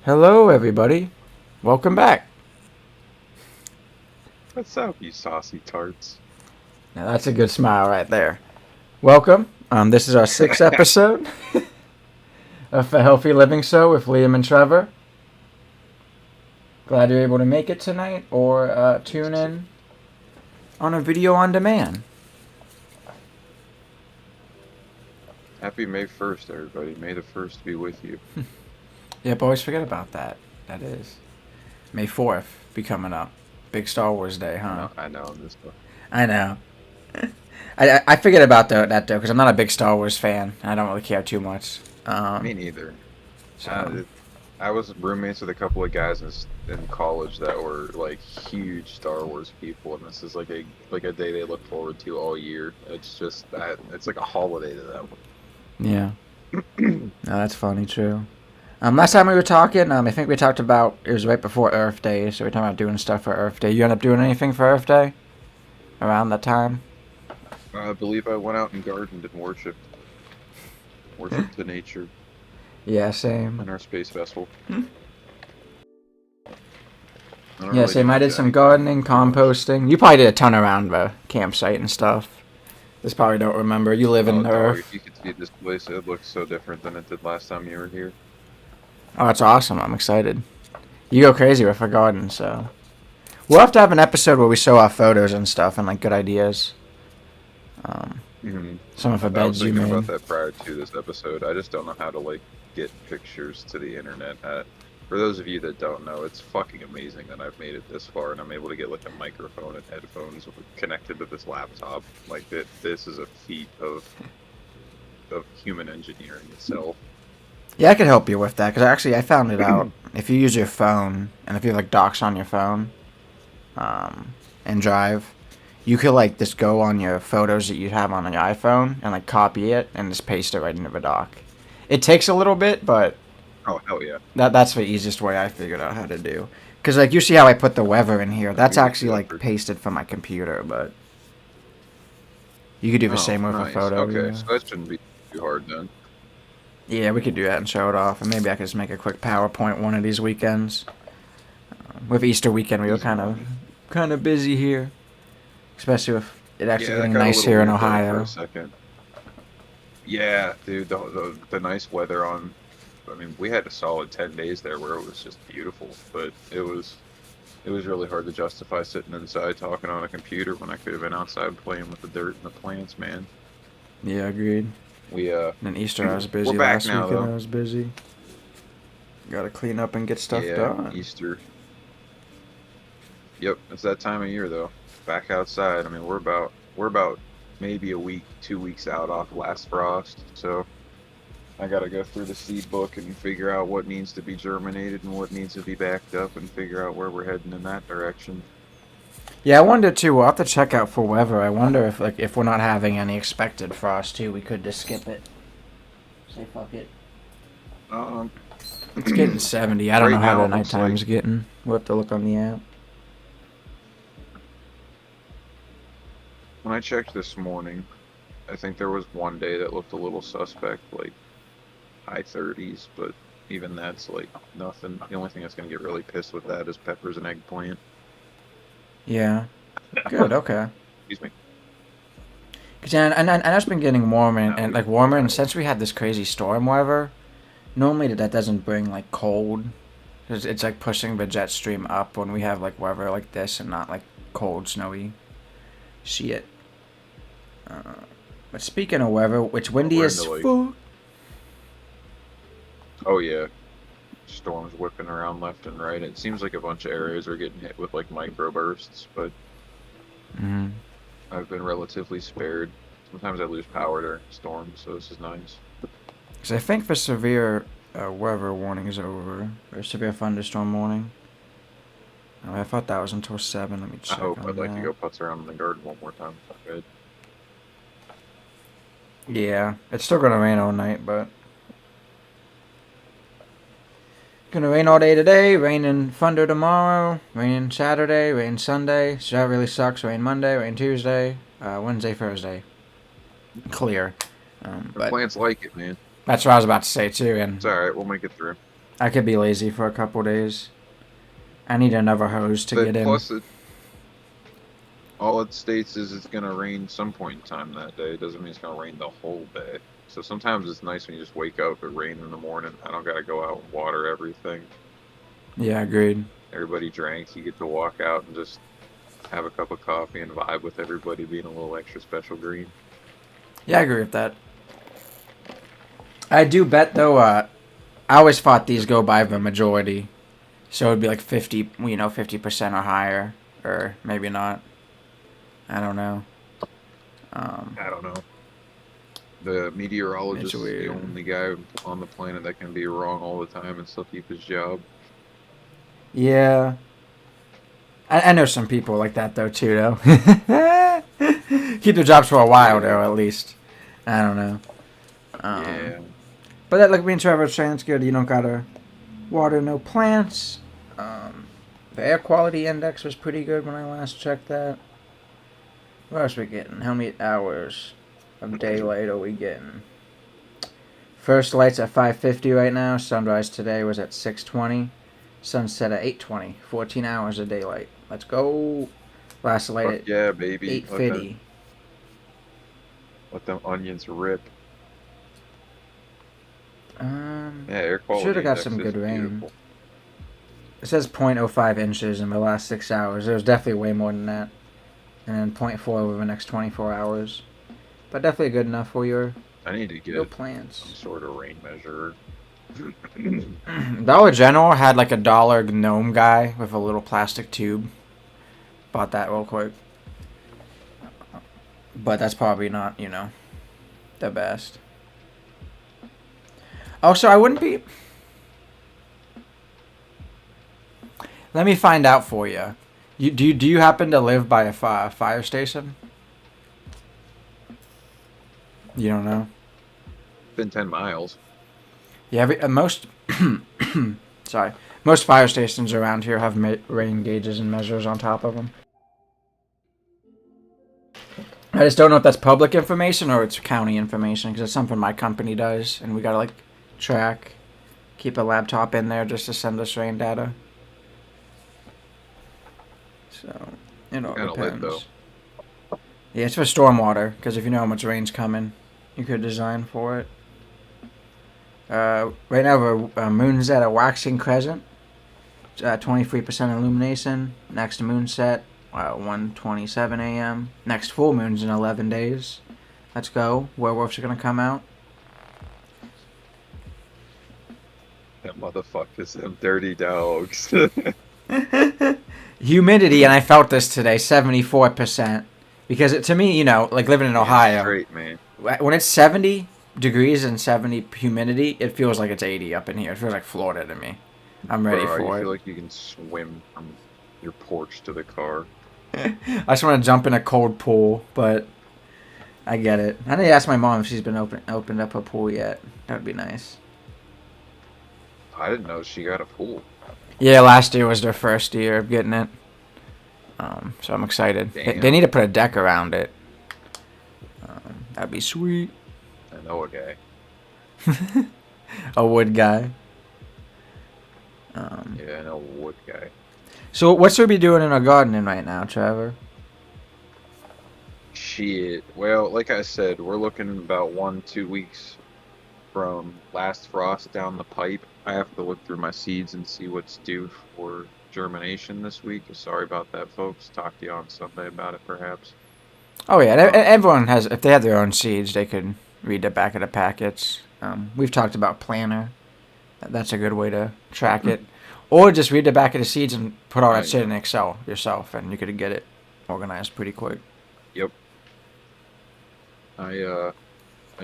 Hello, everybody. Welcome back. What's up, you saucy tarts? Now, that's a good smile right there. Welcome. This is our sixth episode of A Healthy Living Show with Liam and Trevor. Glad you're able to make it tonight or tune in on a video on demand. Happy May 1st, everybody. May the 1st be with you. Yep, always forget about that. That is. May 4th be coming up. Big Star Wars Day, huh? I know this one. I know. I forget about that, though, because I'm not a big Star Wars fan. I don't really care too much. Me neither. So. I was roommates with a couple of guys in college that were like huge Star Wars people, and this is like a day they look forward to all year. It's just that it's like a holiday to them. Yeah. No, that's funny, true. Last time we were talking, I think we talked about, it was right before Earth Day, so we were talking about doing stuff for Earth Day. You end up doing anything for Earth Day? Around that time? I believe I went out and gardened and worshipped the nature Yeah, same. in our space vessel. Yeah, same. I did some gardening, composting. You probably did a ton around the campsite and stuff. Just probably don't remember. You live in the Earth. If you could see this place, it looks so different than it did last time you were here. Oh, that's awesome. I'm excited. You go crazy with a garden, so. We'll have to have an episode where we show off photos and stuff and, like, good ideas. Some of the beds you made. I was thinking about that prior to this episode. I just don't know how to, like, get pictures to the internet. For those of you that don't know, it's fucking amazing that I've made it this far, and I'm able to get, like, a microphone and headphones connected to this laptop. Like, this is a feat of human engineering itself. Yeah, I could help you with that, because actually I found it out. If you use your phone, and if you have, like, docs on your phone, and Drive, you could, like, just go on your photos that you have on your iPhone and, like, copy it and just paste it right into the doc. It takes a little bit, but... Oh, hell yeah. That's the easiest way I figured out how to do. Because, like, you see how I put the weather in here? That's actually, like, pasted from my computer, but... You could do the same with a photo. Okay, yeah. so that shouldn't be too hard then. Yeah, we could do that and show it off. And maybe I could just make a quick PowerPoint one of these weekends. With Easter weekend, we were kind of busy here. Especially with it actually getting nice here in Ohio. For a second. Yeah, dude, the nice weather on... I mean, we had a solid 10 days there where it was just beautiful, but it was really hard to justify sitting inside talking on a computer when I could have been outside playing with the dirt and the plants, man. Yeah, agreed. And Easter I was busy. We're back last now, weekend though. I was busy. Gotta clean up and get stuff done. Easter. Yep, it's that time of year though. Back outside. I mean, we're about maybe a week, 2 weeks out off last frost, so I gotta go through the seed book and figure out what needs to be germinated and what needs to be backed up and figure out where we're heading in that direction. Yeah, I wonder too. We'll have to check out for weather. I wonder if we're not having any expected frost too, we could just skip it. Say fuck it. It's getting 70. I don't know how the nighttime's getting. We'll have to look on the app. When I checked this morning, I think there was one day that looked a little suspect, like high 30s, but even that's like nothing. The only thing that's going to get really pissed with that is peppers and eggplant. Yeah. Good, okay. Excuse me. Cause and it's been getting warmer and like warmer, and since we had this crazy storm weather, normally that doesn't bring like cold. It's like pushing the jet stream up when we have like weather like this and not like cold, snowy shit. But speaking of weather, it's windy as fuck. Oh yeah, storms whipping around left and right. It seems like a bunch of areas are getting hit with like microbursts, but I've been relatively spared. Sometimes I lose power during storms, so this is nice. Cause I think the severe weather warning is over, or severe thunderstorm warning. Oh, I thought that was until 7. Let me check. I'd like to go putz around in the garden one more time if I could. Yeah, it's still gonna rain all night, but gonna rain all day today, rain and thunder tomorrow, rain Saturday, rain Sunday, so that really sucks, rain Monday, rain Tuesday, Wednesday, Thursday. Clear. The plants like it, man. That's what I was about to say too, and it's alright, we'll make it through. I could be lazy for a couple days. I need another hose to But get in. plus, all it states is it's gonna rain some point in time that day. It doesn't mean it's gonna rain the whole day. So sometimes it's nice when you just wake up, it rain in the morning. I don't gotta go out and water everything. Yeah, agreed. Everybody drank. You get to walk out and just have a cup of coffee and vibe with everybody being a little extra special green. Yeah, I agree with that. I do bet though. I always thought these go by the majority, so it'd be like 50, 50% or higher, or maybe not. I don't know. I don't know. The It's meteorologist is the weird. only guy on the planet that can be wrong all the time and still keep his job. Yeah, I know some people like that though too. Though keep their jobs for a while Yeah. though, at least. I don't know. Um, Yeah. but that like me and Trevor were saying, it's good. You don't gotta water no plants. The air quality index was pretty good when I last checked that. What else are we getting? How many hours of daylight are we getting? First light's at 5:50 right now. Sunrise today was at 6:20. Sunset at 8:20. 14 hours of daylight. Let's go. Last light Fuck at yeah, baby. 8:50. Let them onions rip. Um, Yeah, air should quality have got index some is good rain. beautiful. It says 0.05 inches in the last 6 hours. There was definitely way more than that. And then 0.4 over the next 24 hours. But definitely good enough for your I need to no get some plants. sort of rain measurer. Dollar General had like a dollar gnome guy with a little plastic tube. Bought that real quick. But that's probably not, the best. Also, I wouldn't be. Let me find out for you. Do you happen to live by a fire station? You don't know. Been 10 miles. Yeah, most. Sorry, most fire stations around here have rain gauges and measures on top of them. I just don't know if that's public information or it's county information because it's something my company does, and we gotta like track, keep a laptop in there just to send us rain data. So it all Kind of lit though. depends. Yeah, it's for stormwater because if you know how much rain's coming, you could design for it. Right now the moon's at a waxing crescent, 23% illumination. Next moon set, 1:27 a.m. Next full moon's in 11 days. Let's go. Werewolves are gonna come out. That motherfuckers, them dirty dogs. Humidity, and I felt this today, 74%. Because to me, like living in Damn Ohio, straight, man. when it's 70 degrees and 70 humidity, it feels like it's 80 up in here. It feels like Florida to me. I'm ready Bro, you for it. feel like you can swim from your porch to the car. I just want to jump in a cold pool, but I get it. I need to ask my mom if she's been opened up a pool yet. That would be nice. I didn't know she got a pool. Yeah, last year was their first year of getting it. So I'm excited. They need to put a deck around it. That'd be sweet. I know a guy. A wood guy. Yeah, I know a wood guy. So what's we be doing in our gardening right now, Trevor? Shit. Well, like I said, we're looking about 1-2 weeks from last frost down the pipe. I have to look through my seeds and see what's due for germination this week. Sorry about that, folks. Talk to you on Sunday about it, perhaps. Oh yeah, everyone has. If they have their own seeds, they could read the back of the packets. We've talked about Planner. That's a good way to track it. Or just read the back of the seeds and put all that shit in Excel yourself, and you could get it organized pretty quick. Yep. I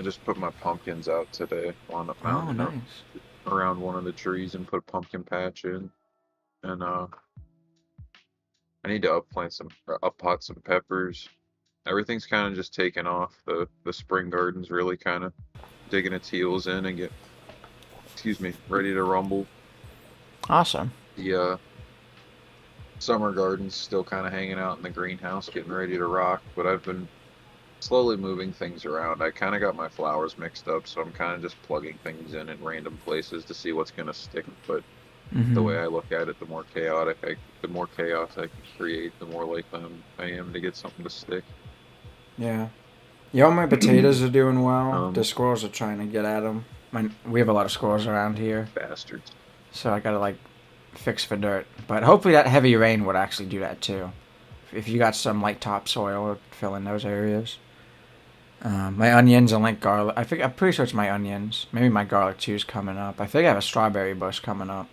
just put my pumpkins out today on the mountain nice. around one of the trees and put a pumpkin patch in. And I need to uppot some peppers. Everything's kind of just taken off. The spring garden's really kind of digging its heels in and ready to rumble. Awesome. The summer garden's still kind of hanging out in the greenhouse, getting ready to rock. But I've been slowly moving things around. I kind of got my flowers mixed up, so I'm kind of just plugging things in random places to see what's gonna stick. But the Mm-hmm. way I look at it, the more chaos I can create, the more likely I am to get something to stick. Yeah. Yeah, all my potatoes are doing well. The Um, squirrels are trying to get at them. We have a lot of squirrels around here, Bastards. so I gotta like fix for dirt. But hopefully that heavy rain would actually do that too. If you got some like topsoil, it'd fill in those areas. My onions and like garlic. I'm pretty sure it's my onions. Maybe my garlic too is coming up. I think I have a strawberry bush coming up.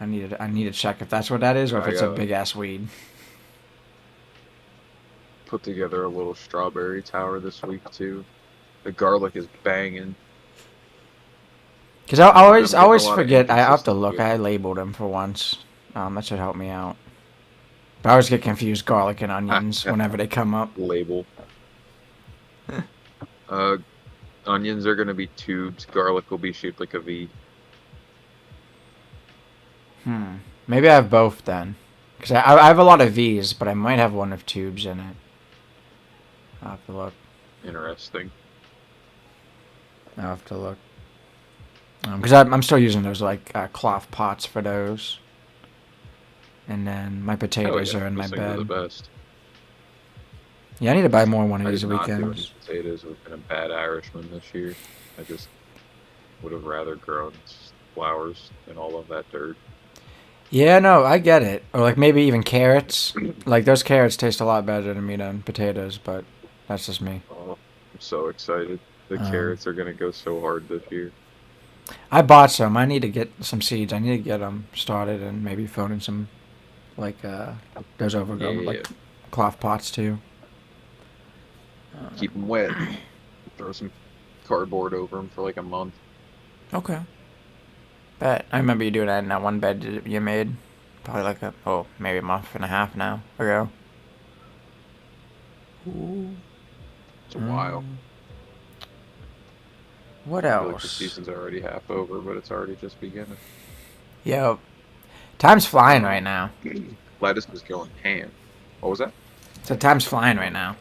I need to check if that's what that is or if I it's a big ass weed. put together a little strawberry tower this week too. The garlic is banging. Cause I I'm always getting a always lot of forget. I have to inconsistent look. with I it. labeled them for once. That should help me out. But I always get confused garlic and onions whenever they come up. Label. Uh, Onions are gonna be tubes. Garlic will be shaped like a V. Maybe I have both then. Cause I have a lot of V's, but I might have one of tubes in it. I'll have to look. Interesting. I'll have to look. Cause I'm still using those like cloth pots for those. And then my Oh potatoes yeah, are in my those things are the bed. best. Yeah, I need to buy more one of I these did not do any weekends. potatoes with a bad Irishman this year. I just would have rather grown flowers than all of that dirt. Yeah, no, I get it. Or like maybe even carrots. Like those carrots taste a lot better to me than potatoes, but that's just me. Oh, I'm so excited. The Um, carrots are gonna go so hard this year. I bought some. I need to get some seeds. I need to get them started and maybe thrown in some like those overgrown Yeah, like cloth pots too. keep them wet. Throw some cardboard over them for like a month. Okay. Bet I remember you doing that in that one bed you made, probably like maybe a month and a half now ago. Ooh. It's a while. What I feel like the else? season's already half over, but it's already just beginning. Yo, time's flying right now. Lettuce is going ham. What was that? So time's flying right now.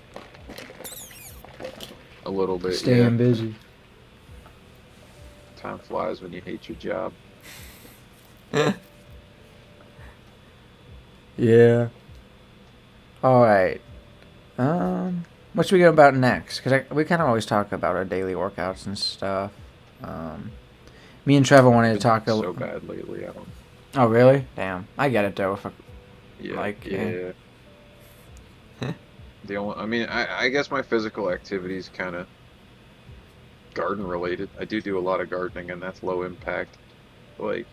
A little bit, Staying yeah. busy. Time flies when you hate your job. Yeah. All right. What should we go about next? Because we kind of always talk about our daily workouts and stuff. Me and Trevor wanted to Been talk a so little. bad lately. I don't. Oh, really? Damn. I get it though. If Yeah, like, yeah. The only, I mean, I guess my physical activity is kind of garden related. I do a lot of gardening, and that's low impact, like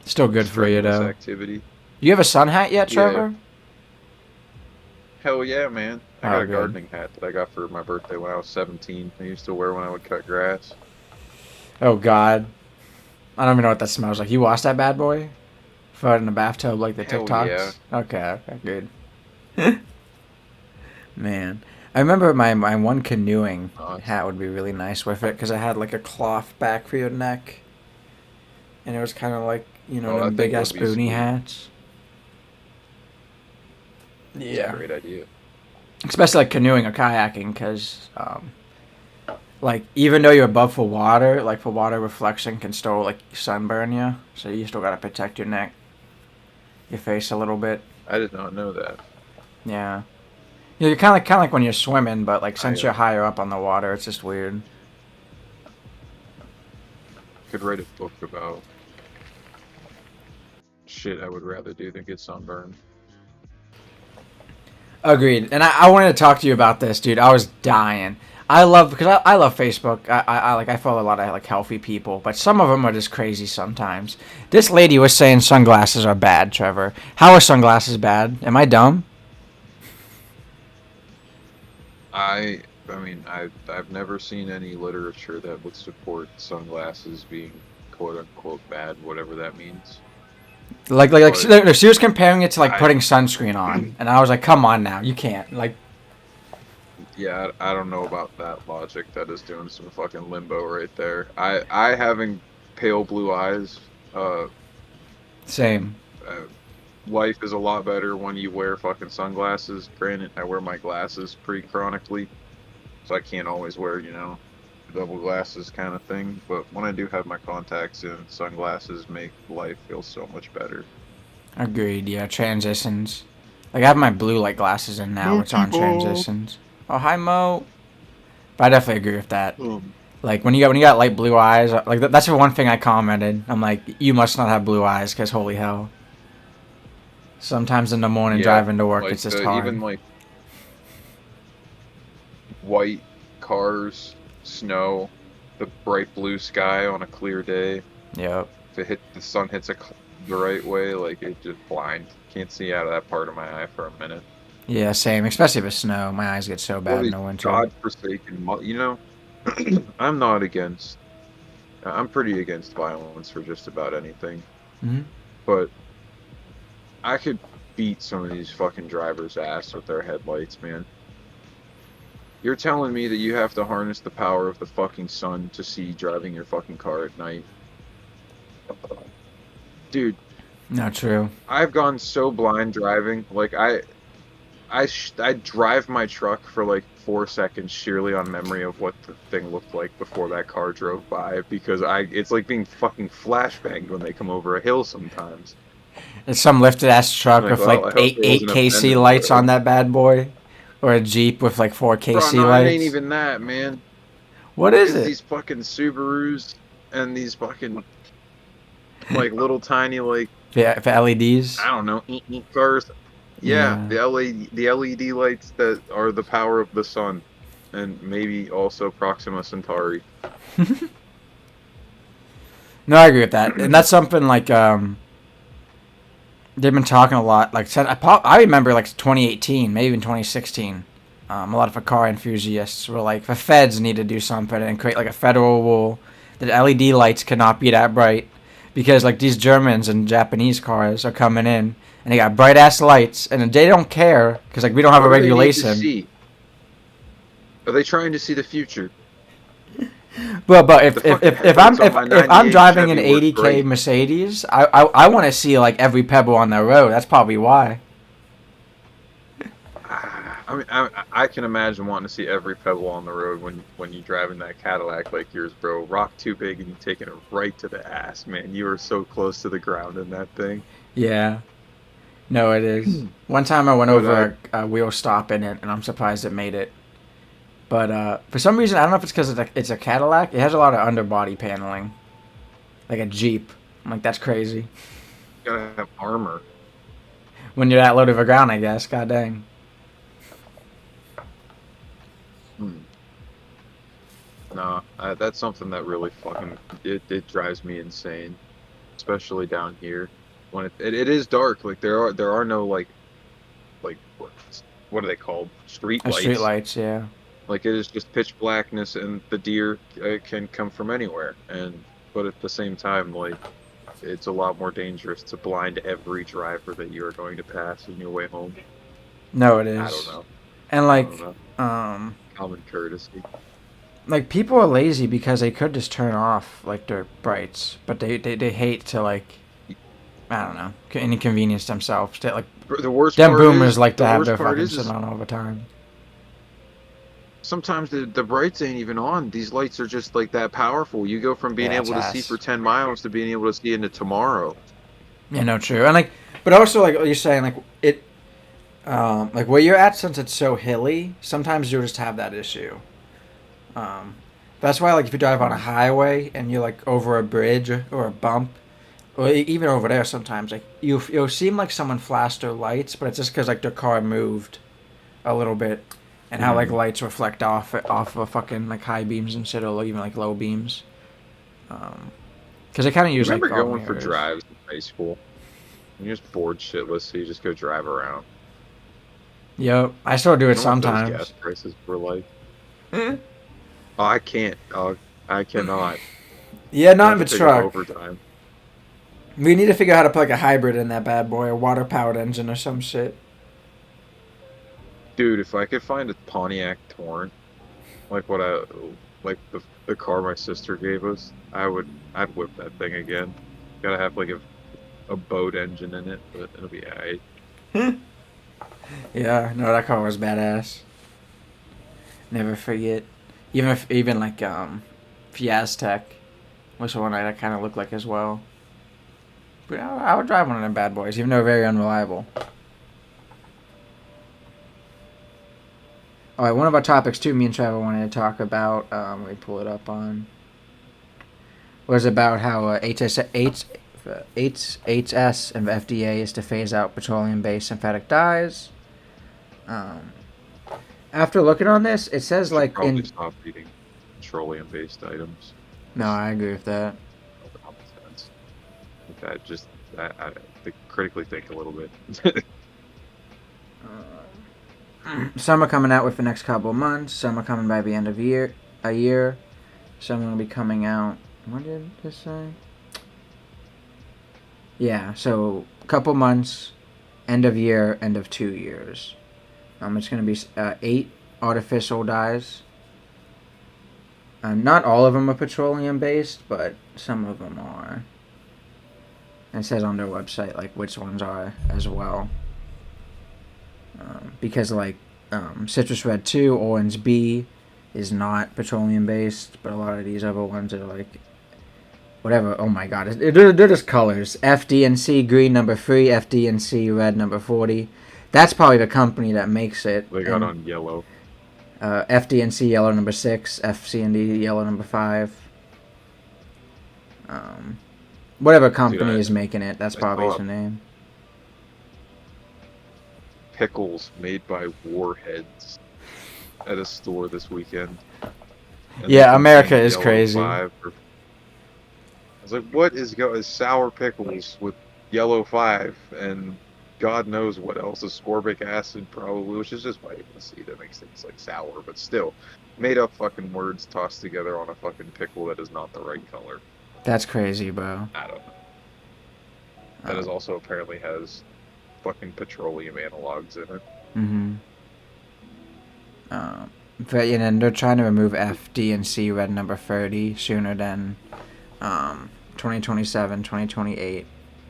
still good for you strenuous though. activity. You have a sun hat yet, Yeah. Trevor? Hell yeah, man! I Oh, got a good. gardening hat that I got for my birthday when I was 17. I used to wear when I would cut grass. Oh God. I don't even know what that smells like. You wash that bad boy? Throw it in the bathtub like the Hell TikToks? yeah. Okay, good. Man. I remember my one canoeing hat would be really nice with it because it had like a cloth back for your neck. And it was kind of like, Oh, them that big thing ass would be boonie sweet. hats. It's a great idea. Especially like canoeing or kayaking because, like, even though you're above for water, like, for water reflection can still, like, sunburn you. So you still gotta protect your neck, your face a little bit. I did not know that. Yeah. Yeah, you're kind of like when you're swimming, but like since I you're higher up on the water, it's just weird. could write a book about shit I would rather do than get sunburned. Agreed. And I wanted to talk to you about this, dude. I was dying. I love because I love Facebook. I follow a lot of like healthy people, but some of them are just crazy sometimes. This lady was saying sunglasses are bad, Trevor. How are sunglasses bad? Am I dumb? I mean, I've never seen any literature that would support sunglasses being quote unquote bad, whatever that means. Like But she was comparing it to like I, putting sunscreen on, and I was like, come on now, you can't. Like, yeah, I don't know about that logic. That is doing some fucking limbo right there. I having pale blue eyes, same. uh, life is a lot better when you wear fucking sunglasses. Granted, I wear my glasses pretty chronically, so I can't always wear, double glasses kind of thing. But when I do have my contacts in, sunglasses make life feel so much better. Agreed. Yeah, transitions. Like I have my blue light glasses in now, which are Moochie on ball. transitions. Oh hi Mo. But I definitely agree with that. Um, Like when you got light blue eyes, like that's the one thing I commented. I'm like, you must not have blue eyes, cause holy hell. Sometimes in the morning yeah, driving to work, like it's just the hard. even like white cars, snow, the bright blue sky on a clear day. Yep. If the sun hits the right way, like it just blind. Can't see out of that part of my eye for a minute. Yeah, same. Especially if it's snow, my eyes get so All bad in these the winter. godforsaken, I'm not against. I'm pretty against violence for just about anything, Hmm. but I could beat some of these fucking drivers' ass with their headlights, man. You're telling me that you have to harness the power of the fucking sun to see driving your fucking car at night? Dude, Not true. I've gone so blind driving. Like I drive my truck for like 4 seconds sheerly on memory of what the thing looked like before that car drove by because it's like being fucking flashbanged when they come over a hill sometimes. It's some lifted ass I'm truck like, with well, like I hope eight there eight wasn't a bend KC in the lights on road. that bad boy, or a Jeep with like four Bro, KC no, it ain't lights. even that, man. What is It's it? these fucking Subarus and these fucking like little tiny like For LEDs? I don't know, cars. Yeah, Yeah. the LED lights that are the power of the sun, and maybe also Proxima Centauri. No, I agree with that, and that's something like they've been talking a lot. Like I remember like 2018, maybe even 2016. A lot of car enthusiasts were like, the feds need to do something and create like a federal rule that LED lights cannot be that bright because like these Germans and Japanese cars are coming in and they got bright ass lights and they don't care because like we don't have a What do they need to regulation. see? Are they trying to see the future? But The if if, fucking if, if I'm headlights on my if I'm '98 driving an Chevy work 80K great. Mercedes, I want to see like every pebble on the road. That's probably why. I mean, I can imagine wanting to see every pebble on the road when you driving that Cadillac like yours, bro. Rock too big and you taking it right to the ass, man. You are so close to the ground in that thing. Yeah. No, it is. One time I went But over a wheel stop in it, and I'm surprised it made it. But for some reason, I don't know if it's because it's a Cadillac. It has a lot of underbody paneling, like a Jeep. I'm like, that's crazy. gotta have armor. When you're that low to the ground, I guess. God dang. Hmm. No, that's something that really fucking it drives me insane, especially down here when it is dark. Like there are no like what are they called? Street Street lights. lights, yeah. Like it is just pitch blackness, and the deer can come from anywhere. But at the same time, like it's a lot more dangerous to blind every driver that you are going to pass on your way home. No, it I don't is. know. And I don't know. um, Common courtesy. like people are lazy because they could just turn off like their brights, but they hate to like I don't know inconvenience themselves. They, like The worst them part boomers is like to the have worst their part fucking is shit is on all the time. sometimes the brights ain't even on. These lights are just like that powerful. You go from being Yeah, it's able to see for ass. 10 miles to being able to see into tomorrow. Yeah, no, true. And like, but also like you're saying, like it, like where you're at, since it's so hilly, sometimes you'll just have that issue. Um, that's why like if you drive on a Hmm. highway and you're like over a bridge or a bump, or even over there, sometimes like you'll seem like someone flashed their lights, but it's just because like their car moved a little bit, and how like Hmm. lights reflect off of fucking like high beams and shit, or even like low beams. Because they kind of You use like remember fog going for mirrors. drives in high school? You're just bored shitless, so you just go drive around. Yep, I still do You it know what those gas sometimes. prices were like? Oh, I can't, dog. I cannot. Yeah, I not have in to the take up truck. overtime. We need to figure out how to put like a hybrid in that bad boy, a water powered engine or some shit. Dude, if I could find a Pontiac Torrent, like like the car my sister gave us, I'd whip that thing again. Gotta have like a boat engine in it, but it'll be alright. Yeah, no, that car was badass. Never forget. Even like Fiaztec was one I kind of looked like as well. But I would drive one of them bad boys, even though very unreliable. All right, one of our topics too. Me and Trevor wanted to talk about. Let me pull it up on. Was about how HS and FDA is to phase out petroleum-based synthetic dyes. After looking on this, it says We should like probably in. stop eating petroleum-based items. No, I agree with that. No common sense. Like that, just I critically think a little bit. Some are coming out with the next couple of months. Some are coming by the end of a year. Some will be coming out. What did this say? Yeah, so a couple months, end of year, end of 2 years. It's going to be 8 artificial dyes. Not all of them are petroleum based, but some of them are. And it says on their website like which ones are as well. Because like Citrus Red 2, Orange B is not petroleum based, but a lot of these other ones are like whatever. Oh my god, they're just colors. FD&C green number 3, FD&C red number 40. That's probably the company that makes it. They got on yellow. FD&C yellow number 6, FC&D yellow number 5. Whatever company is making it, that's probably the name. Pickles made by Warheads at a store this weekend. And yeah, America is crazy. I was like, what is sour pickles with yellow 5 and God knows what else, ascorbic acid probably, which is just vitamin C that makes things like sour, but still, made up fucking words tossed together on a fucking pickle that is not the right color. That's crazy, bro. I don't know. That is also apparently has fucking petroleum analogs in it. Mm-hmm. But yeah, and they're trying to remove FD&C red number 30 sooner than 2027, 2028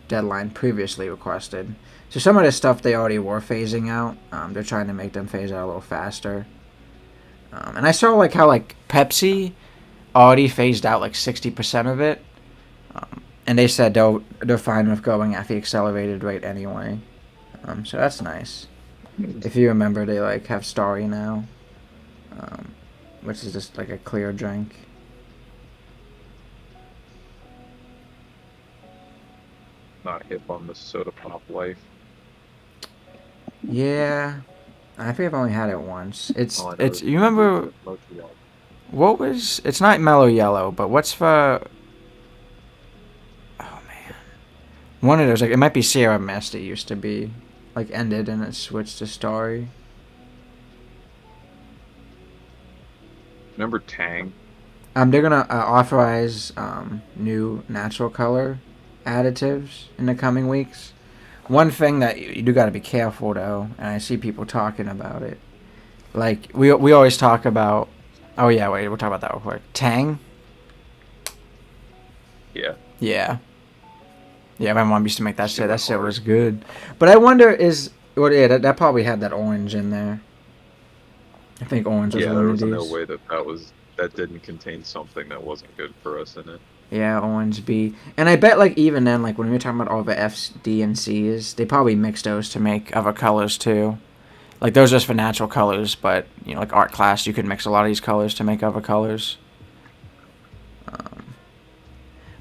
deadline previously requested. So some of the stuff they already were phasing out, they're trying to make them phase out a little faster. And I saw like how like Pepsi already phased out like 60% of it, and they said they're fine with going at the accelerated rate anyway. So that's nice. If you remember, they like have Starry now, which is just like a clear drink. Not hip on the soda pop life. Yeah, I think I've only had it once. It's you remember what was? It's not Mellow Yellow, but what's the? Oh man, one of those like it might be Sierra Mist. It used to be like ended and it switched to Starry. Remember Tang? They're gonna authorize new natural color additives in the coming weeks. One thing that you do got to be careful though, and I see people talking about it. Like we always talk about. Oh yeah, wait, we'll talk about that real quick. Tang. Yeah. Yeah. Yeah, my mom used to make that shit. That shit was good. But I wonder that probably had that orange in there. I think orange was one of these. Yeah, there was no way that didn't contain something that wasn't good for us in it. Yeah, Orange B. And I bet, like, even then, like, when we were talking about all the F's, D, and C's, they probably mixed those to make other colors, too. Like, those are just for natural colors, but, you know, like art class, you could mix a lot of these colors to make other colors.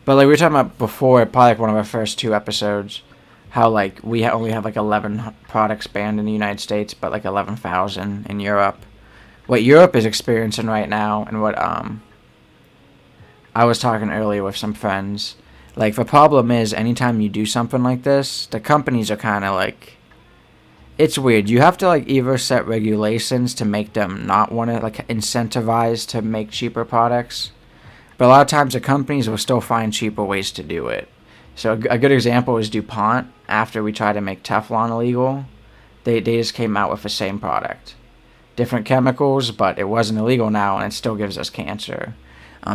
But, like, we were talking about before, probably, like, one of our first 2 episodes, how, like, we only have, like, 11 products banned in the United States, but, like, 11,000 in Europe. What Europe is experiencing right now, and what, I was talking earlier with some friends. Like, the problem is, anytime you do something like this, the companies are kind of like... It's weird. You have to, like, either set regulations to make them not want to, like, incentivize to make cheaper products. But a lot of times, the companies will still find cheaper ways to do it. So, a good example is DuPont. After we tried to make Teflon illegal, they just came out with the same product. Different chemicals, but it wasn't illegal now, and it still gives us cancer.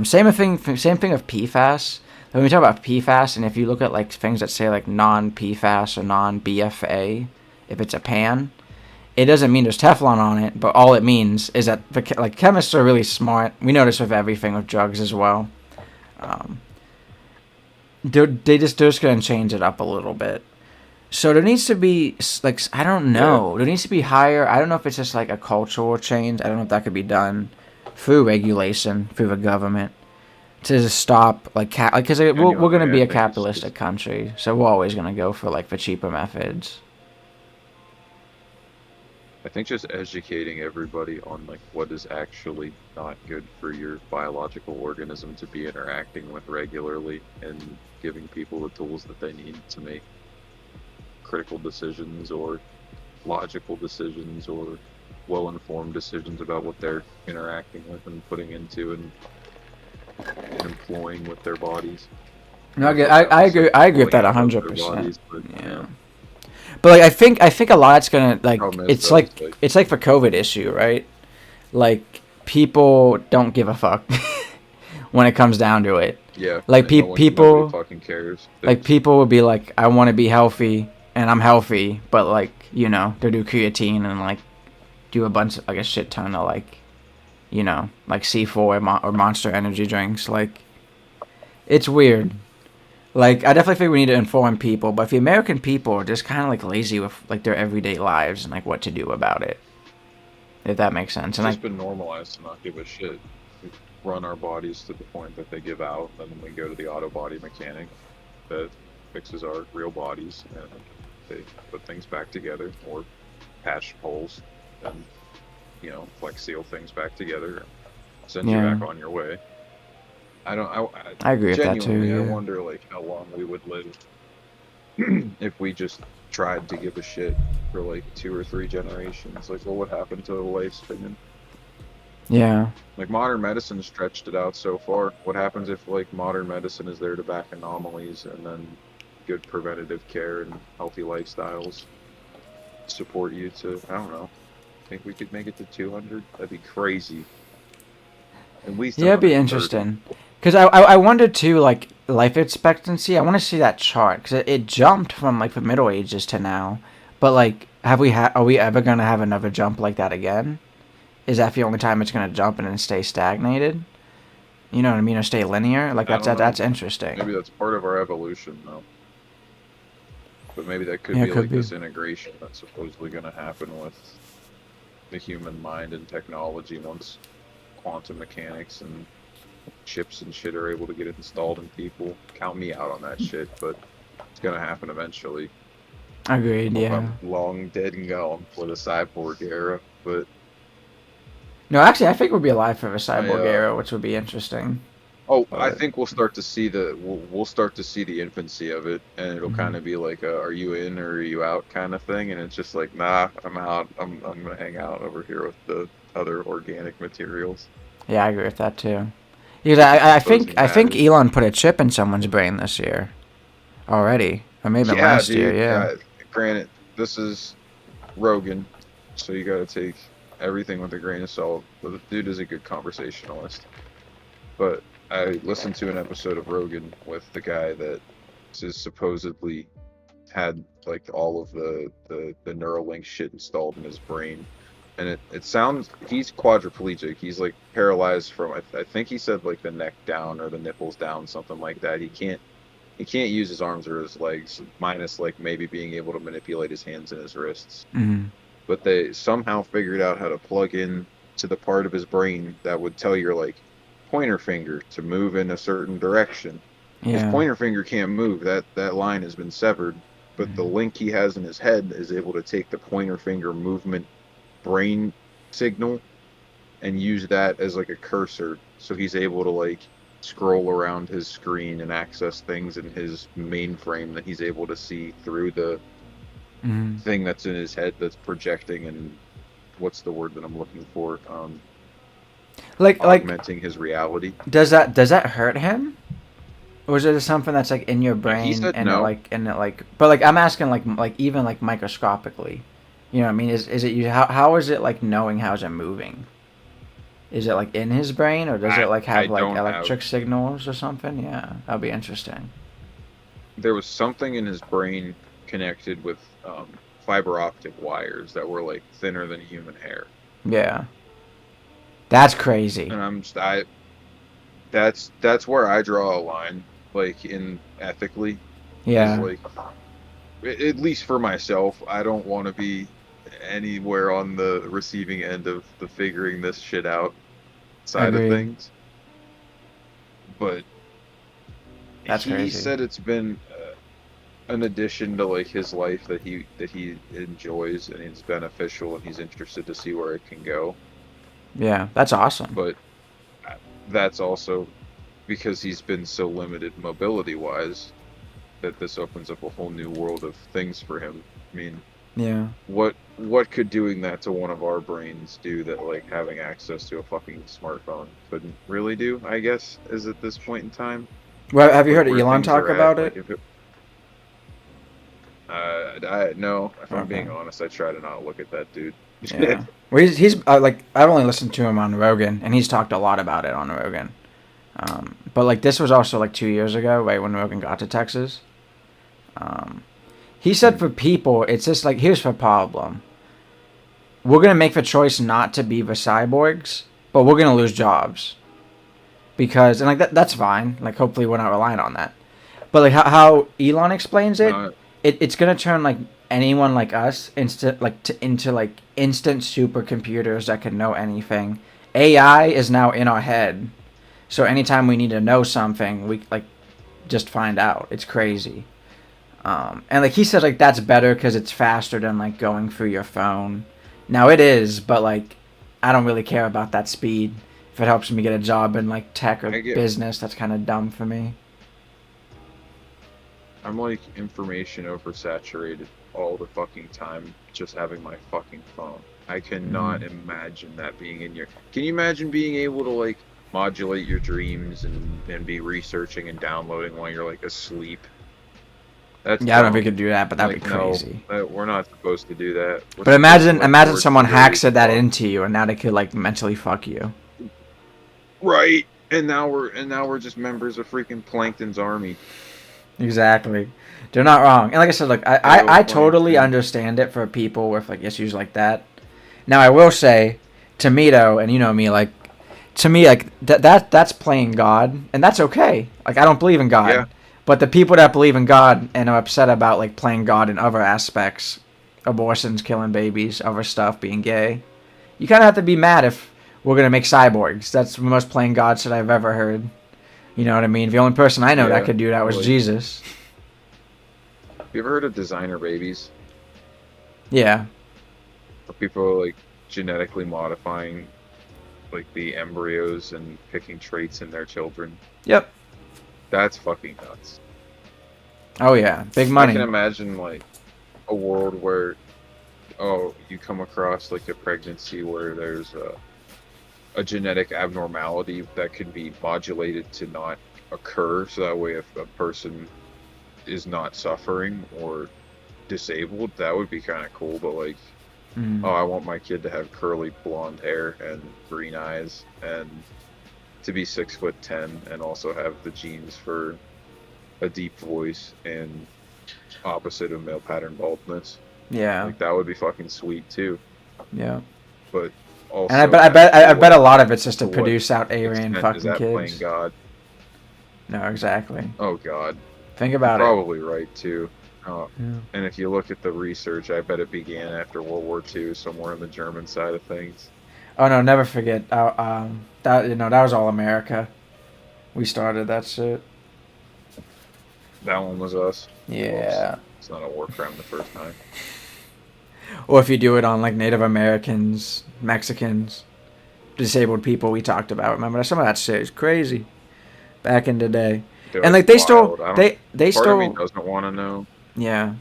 Same thing with PFAS. When we talk about PFAS, and if you look at like things that say like non-PFAS or non-BFA, if it's a pan, it doesn't mean there's Teflon on it, but all it means is that like chemists are really smart. We notice with everything with drugs as well. Um, they're just gonna change it up a little bit. So there needs to be like I don't know. There needs to be higher. I don't know if it's just like a cultural change. I don't know if that could be done through regulation through the government to just stop like because we're gonna be a capitalistic country, so we're always gonna go for like the cheaper methods. I think just educating everybody on like what is actually not good for your biological organism to be interacting with regularly, and giving people the tools that they need to make critical decisions or logical decisions or well-informed decisions about what they're interacting with and putting into and employing with their bodies. No, I agree with that 100%. Yeah. But like I think a lot's gonna like it's like the COVID issue, right? Like people don't give a fuck when it comes down to it. Yeah. Like people fucking cares. Like people would be like, I want to be healthy and I'm healthy, but like they do creatine and like do a bunch of like a shit ton of like like C4 or Monster energy drinks. Like it's weird. Like, I definitely think we need to inform people, but if the American people are just kind of, like, lazy with, like, their everyday lives and, like, what to do about it. If that makes sense. It's just been normalized to not give a shit. We run our bodies to the point that they give out, and then we go to the auto body mechanic that fixes our real bodies, and they put things back together, or patch holes, and, flex seal things back together, send you back on your way. I agree with that too. Yeah. I wonder like how long we would live if we just tried to give a shit for like 2 or 3 generations. Like, what would happen to the lifespan? Yeah. Like modern medicine stretched it out so far. What happens if like modern medicine is there to back anomalies, and then good preventative care and healthy lifestyles support you to, I don't know. Think we could make it to 200? That'd be crazy. At least it'd be interesting. Because I wondered too, like, life expectancy. I want to see that chart, because it jumped from, like, the Middle Ages to now. But, like, are we ever going to have another jump like that again? Is that the only time it's going to jump and then stay stagnated? You know what I mean? Or stay linear? Like, that's interesting. Maybe that's part of our evolution, though. But maybe that could be this integration that's supposedly going to happen with the human mind and technology once quantum mechanics and chips and shit are able to get it installed in people. Count me out on that shit, but it's gonna happen eventually. Agreed. Yeah. I'm long dead and gone for the cyborg era, but no, actually, I think we'll be alive for the cyborg era, which would be interesting. Oh, I think we'll start to see we'll start to see the infancy of it, and it'll kind of be like, are you in or are you out kind of thing, and it's just like, nah, I'm out. I'm gonna hang out over here with the other organic materials. Yeah, I agree with that too. Because I think Elon put a chip in someone's brain this year, already, or maybe last year. Yeah. Granted, this is Rogan, so you got to take everything with a grain of salt. But the dude is a good conversationalist. But I listened to an episode of Rogan with the guy that is supposedly had like all of the Neuralink shit installed in his brain. And it sounds, he's quadriplegic. He's like paralyzed from, I think he said like the neck down or the nipples down, something like that. He can't use his arms or his legs, minus like maybe being able to manipulate his hands and his wrists. Mm-hmm. But they somehow figured out how to plug in to the part of his brain that would tell your like pointer finger to move in a certain direction. Yeah. His pointer finger can't move. That line has been severed. But the link he has in his head is able to take the pointer finger movement brain signal and use that as like a cursor, so he's able to like scroll around his screen and access things in his mainframe that he's able to see through the thing that's in his head that's projecting, and what's the word that I'm looking for, augmenting his reality. Does that hurt him, or is it something that's like in your brain? He said and no. But like I'm asking like even like microscopically. You know what I mean? Is it how is it like knowing how's it moving? Is it like in his brain, or does it like have like electric signals or something? Yeah, that'd be interesting. There was something in his brain connected with fiber optic wires that were like thinner than human hair. Yeah. That's crazy. And that's where I draw a line, like in ethically, is Yeah. like at least for myself, I don't want to be anywhere on the receiving end of the figuring this shit out side of Agreed. things. But That's he crazy. said it's been an addition to like his life that he enjoys and it's beneficial and he's interested to see where it can go. Yeah, that's awesome. But that's also because he's been so limited mobility wise that this opens up a whole new world of things for him. I mean, Yeah. what could doing that to one of our brains do that like having access to a fucking smartphone couldn't really do, I guess, is at this point in time. Well, have you Like heard where Elon things talk are at, about like it? if it I no, if I'm Okay. being honest, I try to not look at that dude. Yeah. Well, he's like I've only listened to him on Rogan, and he's talked a lot about it on Rogan. But like this was also like 2 years ago, right when Rogan got to Texas. Um, he said for people, it's just like here's the problem: we're gonna make the choice not to be the cyborgs, but we're gonna lose jobs because and like that's fine. Like hopefully we're not relying on that. But like how Elon explains it, No, it's gonna turn like anyone like us into like instant supercomputers that can know anything. AI is now in our head, so anytime we need to know something, we like just find out. It's crazy. And like he said, like that's better because it's faster than like going through your phone. Now it is, but like I don't really care about that speed. If it helps me get a job in like tech or I get business, that's kind of dumb for me. I'm like information oversaturated all the fucking time just having my fucking phone. I cannot Mm. imagine that being in your. Can you imagine being able to like modulate your dreams and be researching and downloading while you're like asleep? That's Yeah, I don't know if we dumb. could do that, but that'd be Like no, crazy. we're not supposed to do that. We're But supposed to like imagine work someone the way we hacks can that talk. into you, and now they could like mentally fuck you. Right. And now we're just members of freaking Plankton's army. Exactly. They're not wrong. And like I said, look, Yo, I totally Plankton. understand it for people with like issues like that. Now I will say, to me though, and you know me, like to me, like that's playing God, and that's okay. Like I don't believe in Yeah. God, but the people that believe in God and are upset about like playing God in other aspects, abortions, killing babies, other stuff, being gay, you kind of have to be mad if we're gonna make cyborgs. That's the most playing God shit I've ever heard. You know what I mean? The only person I know that Yeah. could do that Or was like, Jesus. have you ever heard of designer babies? Yeah. Where people are like genetically modifying like the embryos and picking traits in their children. Yep. That's fucking nuts. Oh yeah. Big I can money. imagine like a world where you come across like a pregnancy where there's a genetic abnormality that can be modulated to not occur so that way if a person is not suffering or disabled, that would be kind of cool. But like, Mm. oh, I want my kid to have curly blonde hair and green eyes and to be 6'10" and also have the genes for a deep voice and opposite of male pattern baldness. Yeah. Like that would be fucking sweet too. Yeah. But And I also, bet I bet to I bet what a lot of it's just to to what produce out Aryan extent is fucking that playing kids. God? No, exactly. Oh God, Think you're about it. probably right too. Yeah. And if you look at the research, I bet it began after World War II, somewhere on the German side of things. Oh no, never forget. That that was all America. We started that shit. That one was us. Well, Yeah. it's not a war crime the first time. Or if you do it on like Native Americans, Mexicans, disabled people we talked about. Remember some of that shit is crazy back in the day. Dude, And it's like they still wild. I don't. they Part of me still doesn't want to know, yeah.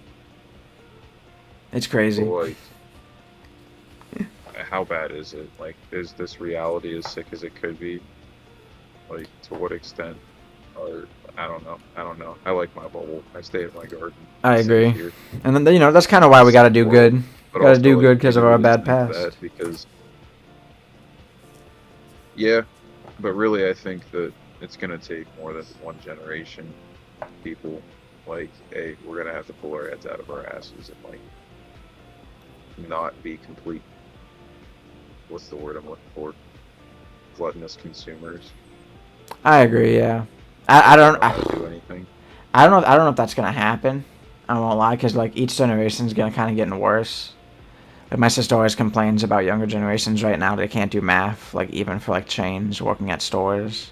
It's but crazy. like, how bad is it? Like, is this reality as sick as it could be? Like, to what extent? Or I don't know. I don't know. I like my bubble. I stay in my garden. I I stay agree. here. And then that's kind of why we got to do World. good. But Got to also, do like, good because do of you our really bad think past. that? Because yeah, but really, I think that it's gonna take more than one generation. People like, hey, we're gonna have to pull our heads out of our asses and like not be complete. What's the word I'm looking for? Gluttonous consumers. I agree. Yeah. They I don't don't. know how to do anything. I don't know. I don't know if that's gonna happen. I won't lie, because like each generation's gonna kind of getting worse. Like my sister always complains about younger generations right now. They can't do math, like even for like change, working at stores.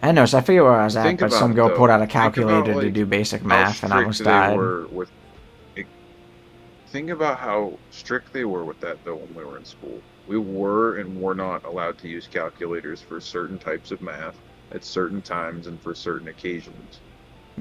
I know, so I figured where I was at, Think but about some it girl pulled though. out a Think about calculator to like do basic how math and strict almost they died. were with. Think about how strict they were with that though when we were in school. We were and were not allowed to use calculators for certain types of math at certain times and for certain occasions.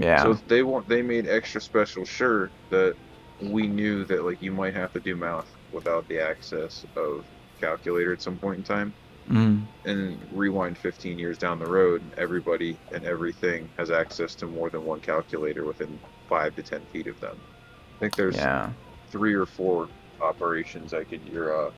So Yeah. they made extra special sure that we knew that like you might have to do math without the access of calculator at some point in time. Mm. And rewind 15 years down the road, and everybody and everything has access to more than one calculator within 5 to 10 feet of them. I think there's Yeah. 3 or 4 operations I could your